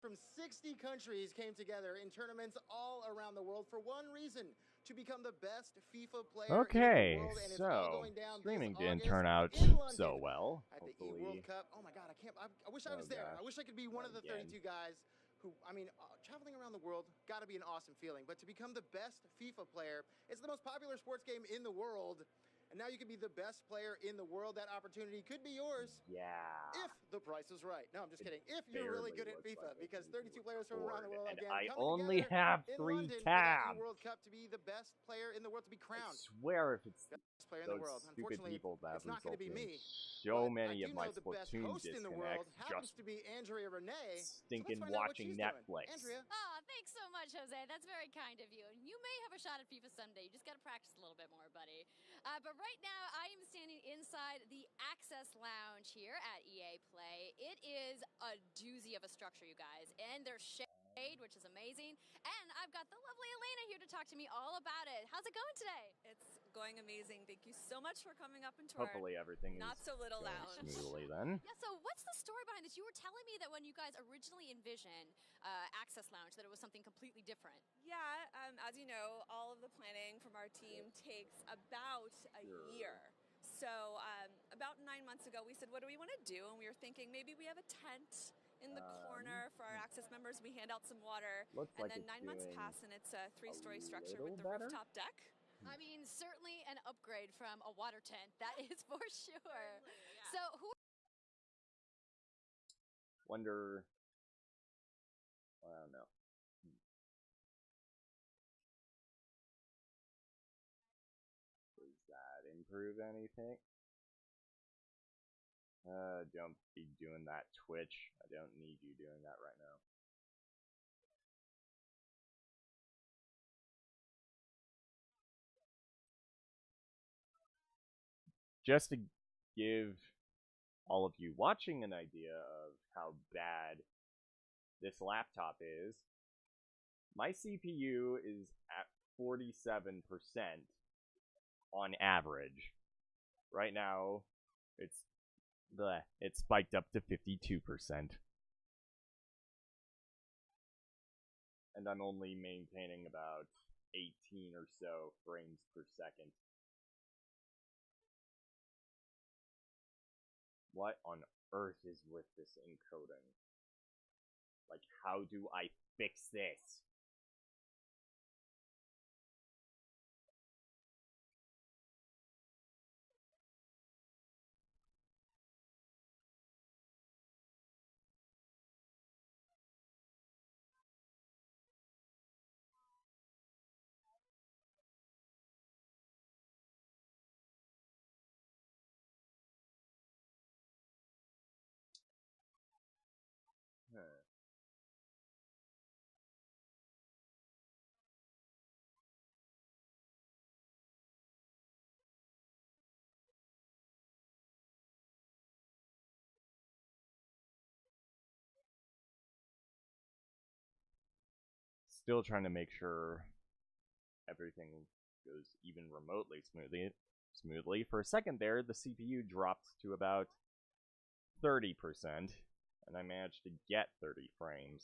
from 60 countries came together in tournaments all around the world for one reason, to become the best FIFA player Okay, in the world, and it's all so going down streaming this didn't August turn out in London so well. at the Hopefully, World Cup. Oh my God, I wish I Oh was there. gosh. I wish I could be one of the Again. 32 guys who, traveling around the world, got to be an awesome feeling. But to become the best FIFA player, it's the most popular sports game in the world. And now you can be the best player in the world. That opportunity could be yours. Yeah. If the price is right. No, I'm just kidding. If you're barely really good at looks FIFA, like it because can be 32 players from around the world and again I coming only together have in 3 London for that tabs. World Cup to be the best player in the world, to be I crowned swear if it's best player in the those world. stupid Unfortunately, people that it's not going to be resulted in me. so But many I of do my know the best Splatoon host in the world disconnects happens just to be Andrea Renee. stinking so let's find out what watching she's Netflix. Doing. Andrea. Oh, thanks so much, Jose. That's very kind of you. And you may have a shot at FIFA someday. You just got to practice a little bit more, buddy. But right now, I am standing inside the Access Lounge here at EA Play. It is a doozy of a structure, you guys. And there's shade, which is amazing. And I've got the lovely Elena here to talk to me all about it. How's it going today? It's going amazing. Thank you so much for coming up into Hopefully everything not is so little going lounge. smoothly then. Yeah, so what's the story behind this? You were telling me that when you guys originally envisioned Access Lounge, that it was something completely different. Yeah, as you know, all of the planning from our team takes about a year. So about 9 months ago, we said, what do we want to do? And we were thinking maybe we have a tent in the corner for our Access members. We hand out some water. Looks and like then it's 9 months doing pass, and it's a 3-story structure with little the better. rooftop deck. I mean, certainly an upgrade from a water tent. That is for sure. Yeah. So who Wonder. I don't know. Does that improve anything? Don't be doing that, Twitch. I don't need you doing that right now. Just to give all of you watching an idea of how bad this laptop is, my CPU is at 47% on average. Right now, it's spiked up to 52%. And I'm only maintaining about 18 or so frames per second. What on earth is with this encoding? Like, how do I fix this? Still trying to make sure everything goes even remotely smoothly. For a second there, the CPU dropped to about 30%, and I managed to get 30 frames.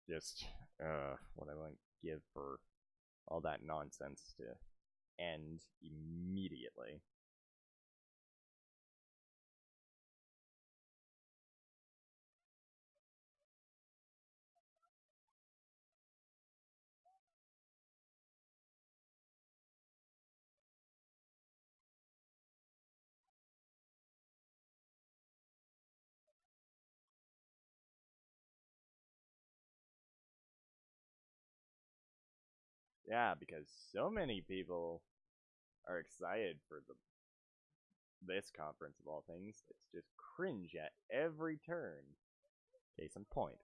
Just, what I wouldn't give for all that nonsense to end immediately. Yeah, because so many people are excited for this conference of all things. It's just cringe at every turn. Case in point.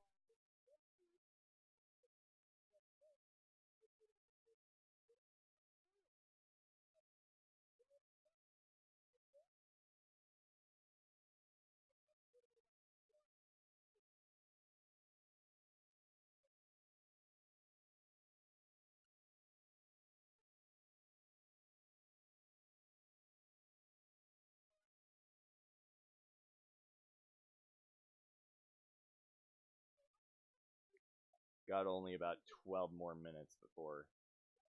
Got only about 12 more minutes before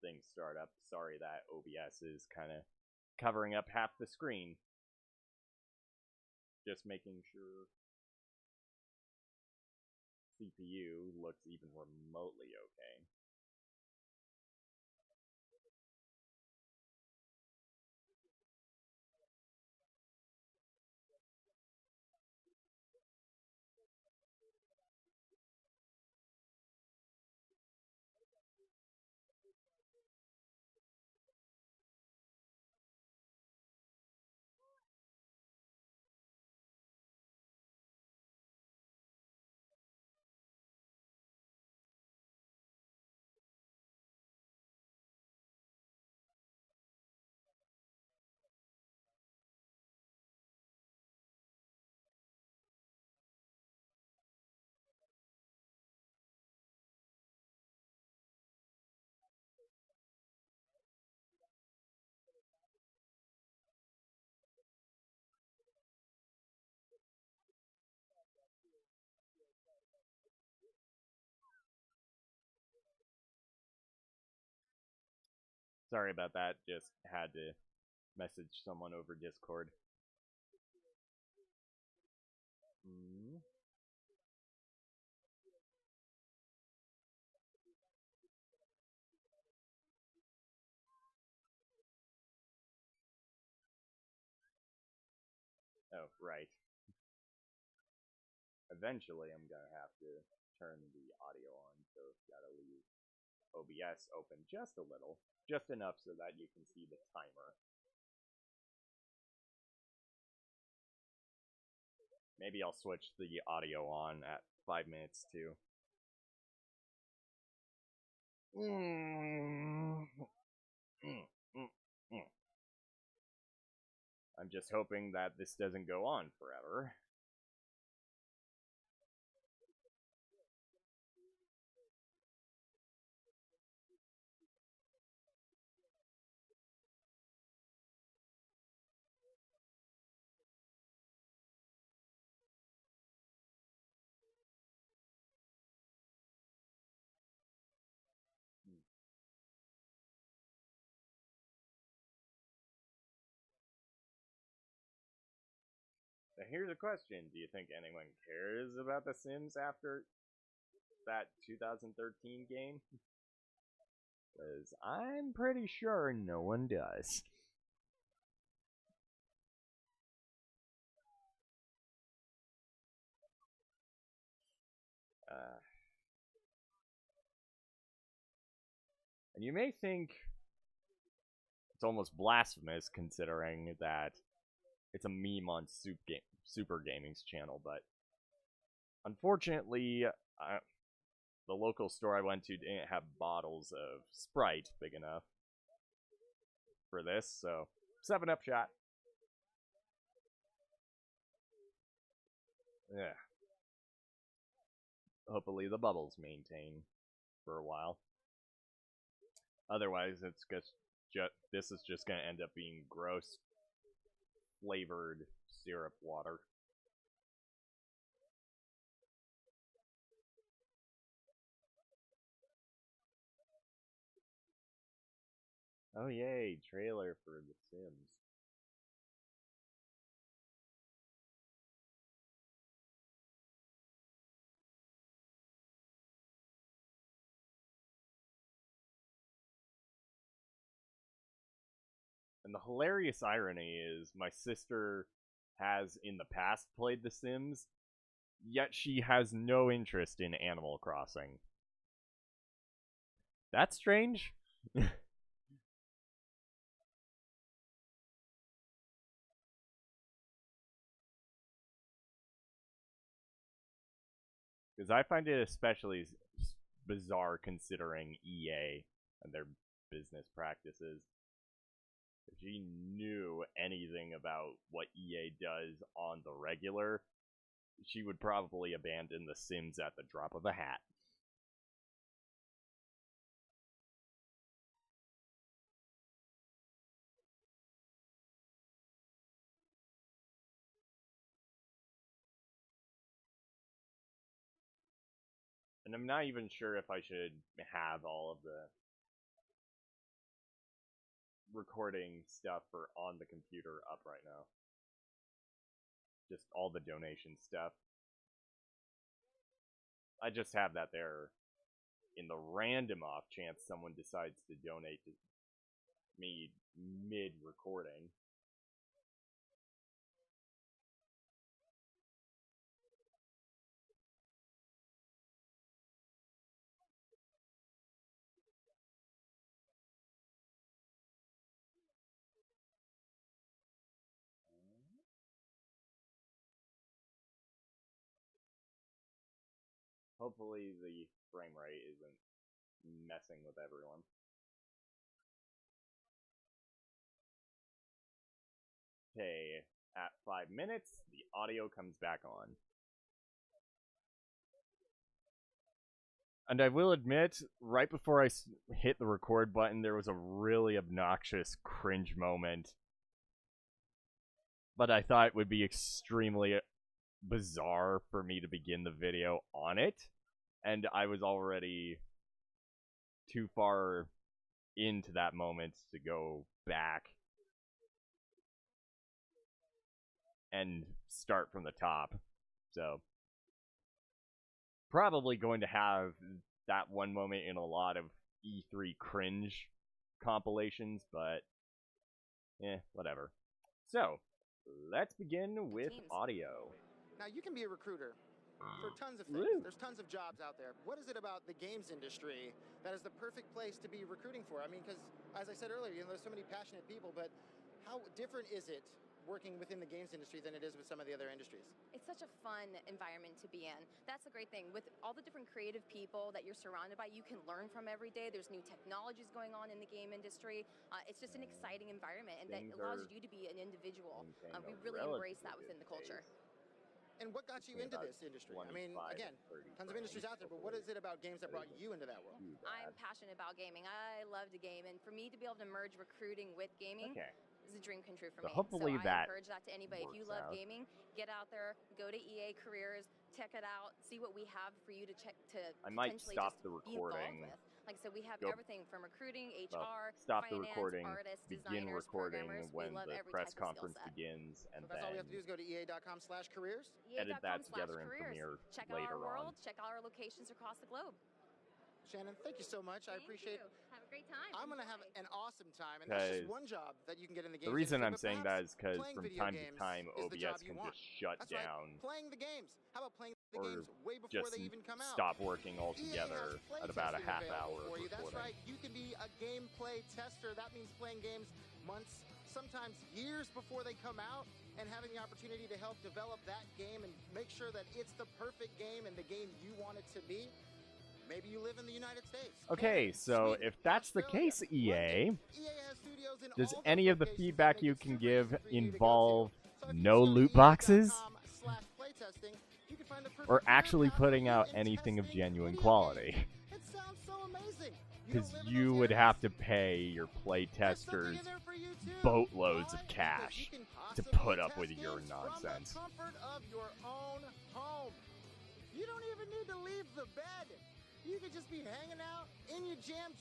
things start up. Sorry that OBS is kind of covering up half the screen. Just making sure CPU looks even remotely okay. Sorry about that, just had to message someone over Discord. Oh, right. Eventually, I'm gonna have to turn the audio on, so gotta leave OBS open just a little, just enough so that you can see the timer. Maybe I'll switch the audio on at 5 minutes too. I'm just hoping that this doesn't go on forever. So here's a question. Do you think anyone cares about The Sims after that 2013 game? Because I'm pretty sure no one does. And you may think it's almost blasphemous considering that it's a meme on Super Gaming's channel, but unfortunately, the local store I went to didn't have bottles of Sprite big enough for this, so 7-Up shot. Yeah. Hopefully the bubbles maintain for a while. Otherwise, it's this is just gonna end up being gross flavored syrup water. Oh yay, trailer for The Sims. And the hilarious irony is my sister has in the past played The Sims, yet she has no interest in Animal Crossing. That's strange. Because I find it especially bizarre considering EA and their business practices. If she knew anything about what EA does on the regular, she would probably abandon The Sims at the drop of a hat. And I'm not even sure if I should have all of the recording stuff for on the computer up right now. Just all the donation stuff. I just have that there in the random off chance someone decides to donate to me mid-recording. Hopefully the frame rate isn't messing with everyone. Okay, at 5 minutes, the audio comes back on. And I will admit, right before I hit the record button, there was a really obnoxious cringe moment. But I thought it would be extremely bizarre for me to begin the video on it. And I was already too far into that moment to go back and start from the top. So, probably going to have that one moment in a lot of E3 cringe compilations, but whatever. So, let's begin with audio. Now, you can be a recruiter for tons of things. There's tons of jobs out there. What is it about the games industry that is the perfect place to be recruiting for? I mean, because, as I said earlier, there's so many passionate people, but how different is it working within the games industry than it is with some of the other industries? It's such a fun environment to be in. That's the great thing. With all the different creative people that you're surrounded by, you can learn from every day. There's new technologies going on in the game industry. It's just an exciting environment, and that allows you to be an individual. We really embrace that within the culture. And what got you into this industry? I mean, again, tons of industries out there, but what is it about games that brought you into that world? I'm passionate about gaming. I love to game, and for me to be able to merge recruiting with gaming is a dream come true for me. Hopefully so I encourage that to anybody. If you love gaming, get out there, go to EA Careers, check it out, see what we have for you to check to I might potentially stop just the recording. Be involved with. Like I said, we have everything from recruiting, HR, stop finance, the recording, artists, begin designers, recording programmers. when we love the every press type conference of skill set. begins, and So that's all we have to do is go to EA.com/careers. edit that together in Premiere check out later our world, on. check out our locations across the globe. Shannon, thank you so much. I appreciate it. Have a great time. I'm going to have an awesome time, and that's just one job that you can get in the game. The reason I'm industry, saying that is because from video time to games time, is the job OBS you can want. just shut That's right, down playing the games. How about playing the or games way before just they even come out? stop working EA altogether has at about a playtesting half available hour of for you. That's recording. right. You can be a gameplay tester. That means playing games months, sometimes years before they come out, and having the opportunity to help develop that game and make sure that it's the perfect game and the game you want it to be. Maybe you live in the United States. Okay, so Sweden, if that's the Australia, case, EA, London, EA has studios in does all any those of the locations feedback that make you it can super give easy for you to go to. involve So if you no just go to loot boxes? EA.com/playtesting, you can find the perfect Or career actually path for putting you out in anything of testing genuine video quality? games. It sounds so amazing. Because don't live in you those would areas? have to pay your There's something playtesters in there for you too. boatloads of Why? Because cash you can to possibly put up test with your games nonsense. From the comfort of your own home. You don't even need to leave the bed. You could just be hanging out in your jams,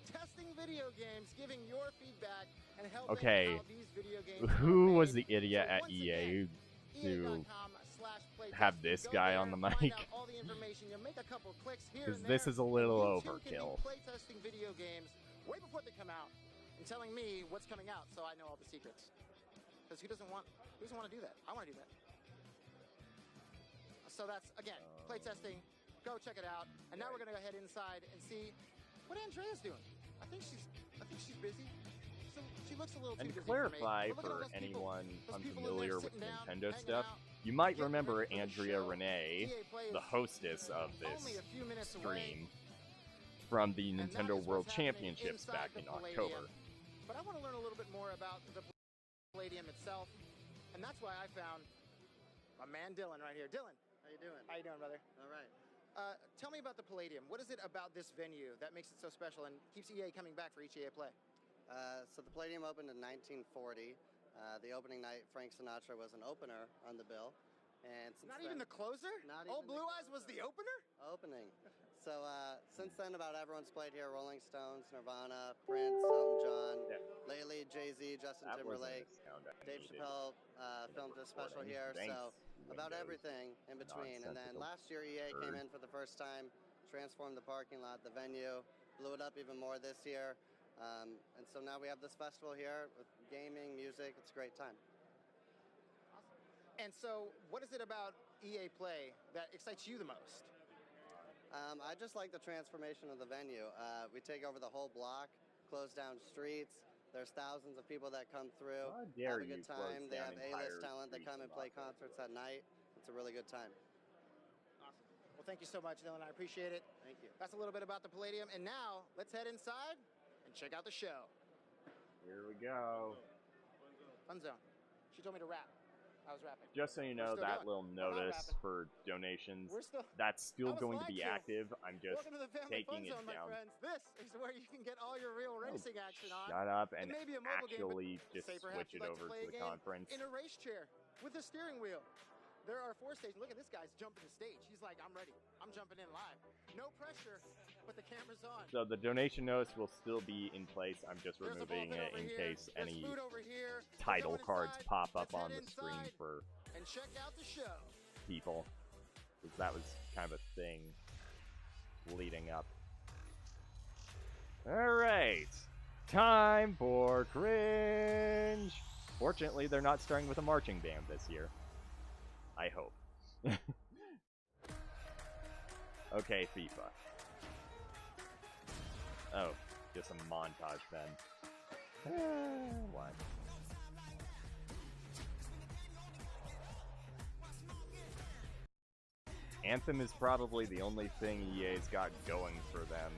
testing video games, giving your feedback, and helping Okay, how these video games who are was made. the idiot So at once EA again, to EA.com/playtesting. have this Go guy there, on the find mic? out all the information. You make a couple clicks here Because and this there, is a little and you too overkill. Can be playtesting video games way before they come out and telling me what's coming out, so I know all the secrets. Because who doesn't want to do that? I want to do that. So that's again playtesting. Go check it out. And now we're gonna go head inside and see what Andrea's doing. I think she's busy. So she looks a little too And busy to clarify for me. But look at all for those people. anyone Those people in unfamiliar there with sitting down, Nintendo hanging stuff, out, you might getting remember ready for the Andrea show. Renee, EA Play the is hostess of this only a few minutes away, stream from the and that Nintendo is World what's happening Championships inside back the in Palladium. October. But I want to learn a little bit more about the Palladium itself, and that's why I found my man Dylan right here. Dylan, How you doing? how you doing, brother? All right. Tell me about the Palladium. What is it about this venue that makes it so special and keeps EA coming back for each EA Play? So the Palladium opened in 1940. The opening night, Frank Sinatra was an opener on the bill. And since Not then, even the closer? Not Old even the Blue Eyes was closer. the opener? opening. So since then, about everyone's played here: Rolling Stones, Nirvana, Prince, Elton John, Yeah. lately Jay-Z, Justin That wasn't Timberlake. the sound I Dave needed Chappelle in the filmed a special recording. here, Thanks, so about Windows. everything in between. And then Nonsensical last year, EA came turd. in for the first time, transformed the parking lot, the venue, blew it up even more this year. And so now we have this festival here with gaming, music. It's a great time. And so, what is it about EA Play that excites you the most? I just like the transformation of the venue. We take over the whole block, close down streets. There's thousands of people that come through, How have dare a good you close time. They down have A-list entire talent that streets come in and play Las Vegas. concerts at night. It's a really good time. Awesome. Well, thank you so much, Dylan. I appreciate it. Thank you. That's a little bit about the Palladium. And now, let's head inside and check out the show. Here we go. Fun Zone. She told me to rap. I was rapping. Just so you We're know, still that going. little not notice rapping. for donations, We're still... that's still That was going to my be cue. active. I'm just Welcome to the Family Fun taking it Zone, my down. friends. This is where you can get all your real racing action on. Shut up and It may be a mobile game, but actually just say perhaps switch you'd it like to over play a to the game conference. in a race chair with a steering wheel. There are 4 stations. Look at this guy's jumping the stage. He's like, I'm ready. I'm jumping in live. No pressure, but the camera's on. So the donation notice will still be in place. I'm just There's a removing bullpen it over in here. case There's any food over here. We're title going cards inside. pop up Let's on head the screen inside for and check out the show. people. Because that was kind of a thing leading up. Alright. Time for cringe. Fortunately, they're not starting with a marching band this year. I hope. Okay, FIFA. Oh, just a montage then. What? Anthem is probably the only thing EA's got going for them,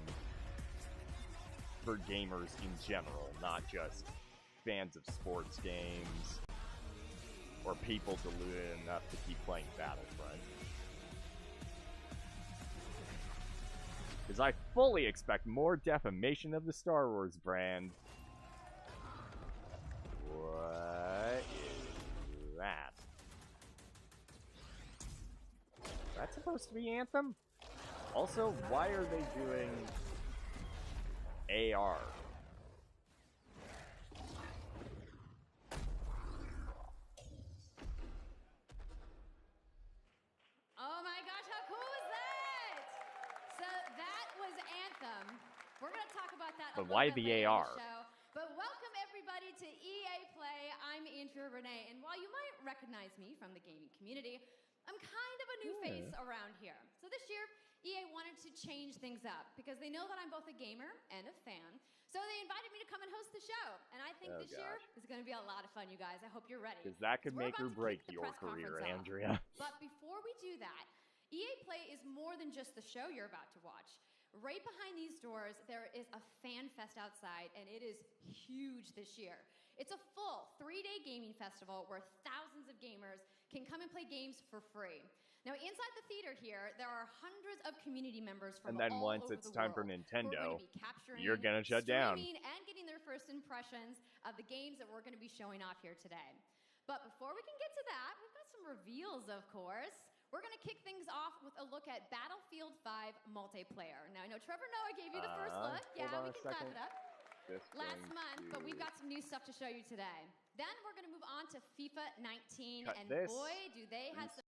for gamers in general, not just fans of sports games, or people deluded enough to keep playing Battlefront. Because I fully expect more defamation of the Star Wars brand. What is that? That's supposed to be Anthem? Also, why are they doing AR? Oh my gosh, how cool was that? So that was Anthem. We're going to talk about that But a little why bit the later AR? in the show. But welcome everybody to EA Play. I'm Andrea Renee, and while you might recognize me from the gaming community, I'm kind of a new face around here. So this year, EA wanted to change things up because they know that I'm both a gamer and a fan. So they invited me to come and host the show. And I think this year is going to be a lot of fun, you guys. I hope you're ready. Because that could So we're make or about to break kick the your press career, conference off. Andrea. But before we do that, EA Play is more than just the show you're about to watch. Right behind these doors, there is a fan fest outside, and it is huge this year. It's a full 3-day gaming festival where thousands of gamers can come and play games for free. Now, inside the theater here, there are hundreds of community members from And then all once over it's the time for world Nintendo, who are going to be capturing, you're gonna shut down. streaming, and getting their first impressions of the games that we're going to be showing off here today. But before we can get to that, we've got some reveals, of course. We're going to kick things off with a look at Battlefield 5 multiplayer. Now, I know Trevor Noah gave you the first look. Yeah, hold on we a can clap second. it up. Just Last going month, but we've to got some new stuff to show you today. Then we're going to move on to FIFA 19, cut and this. boy, do they have some